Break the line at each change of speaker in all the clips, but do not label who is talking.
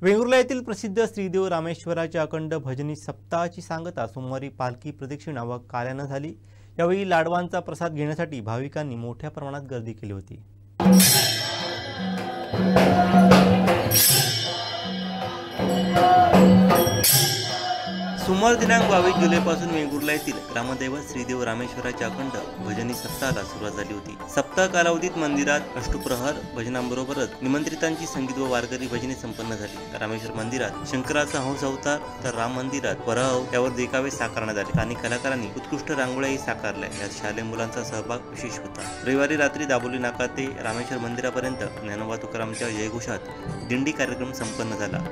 वेंगुर्ला येथील प्रसिद्ध श्रीदेव रामेश्वराच्या अखंड भजनी सप्ताहाची सांगता सोमवारी पालखी प्रदक्षिणा व कार्यानं झाली। यावेळी लाडवांचा प्रसाद घेण्यासाठी भाविकांनी मोठ्या प्रमाणात गर्दी केली होती। सोमवार दिनांक 22 जुलैपासून वेंगुर्ला येथील ग्रामदैवत श्रीदेव रामेश्वराच्या अखंड भजनी सप्ताहाला सुरुवात झाली होती। सप्ताह कालावधीत मंदिरात अष्टप्रहर भजनांबरोबरच निमंत्रितांची संगीत व वारकरी भजने संपन्न झाली। रामेश्वर मंदिरात शंकराचा हंस अवतार तर राम मंदिरात वराह यावर देखावे साकारण्यात आले। स्थानिक कलाकारांनी उत्कृष्ट रांगोळ्याही साकारल्या। यात शालेय मुलांचा सहभाग विशेष होता। रविवारी रात्री दाबोली नाका ते रामेश्वर मंदिरापर्यंत ज्ञानोबा तुकारामच्या जयघोषात दिंडी कार्यक्रम संपन्न झाला।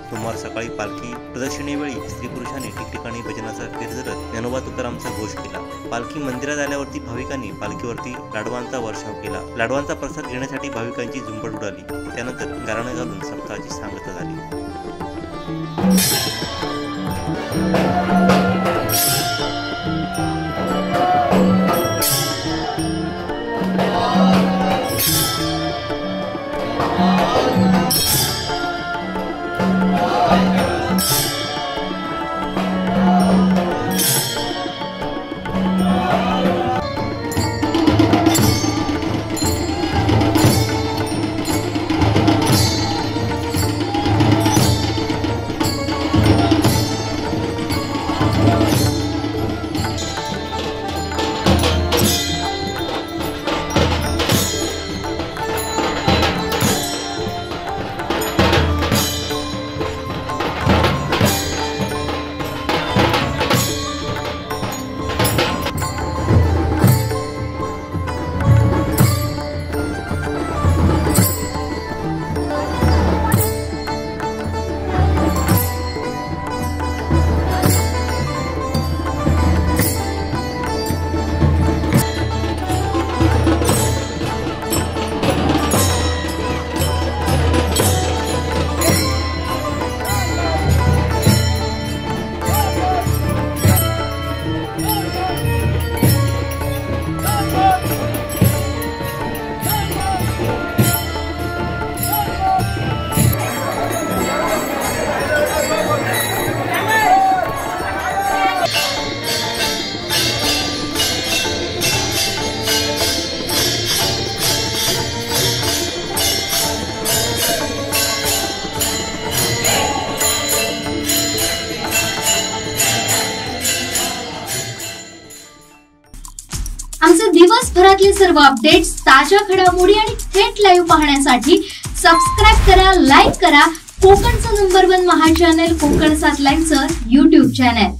सोमवार सकाळी पालखी प्रदक्षिणेवेळी स्त्री पुरुषांनी ठिकठिकाणी भजनाचा फेर धरत ज्ञानोबा तुकारामचा घोष केला। पालखी मंदिरात आल्यावरती भाविकांनी पालखीवरती लाडवांचा वर्षाव केला। लाडवांचा प्रसाद घेण्यासाठी भाविकांची झुंबड उडाली। त्यानंतर गाराणं घालून सप्ताहाची सांगता झाली।
आमचे दिवसभरातले सर्व अपडेट्स, ताज्या घडामोडी आणि थेट लाईव्ह पाहण्यासाठी सबस्क्राइब करा, लाईक करा कोकणचं नंबर 1 महा चॅनल कोकण 7 लाईनचं YouTube चॅनल।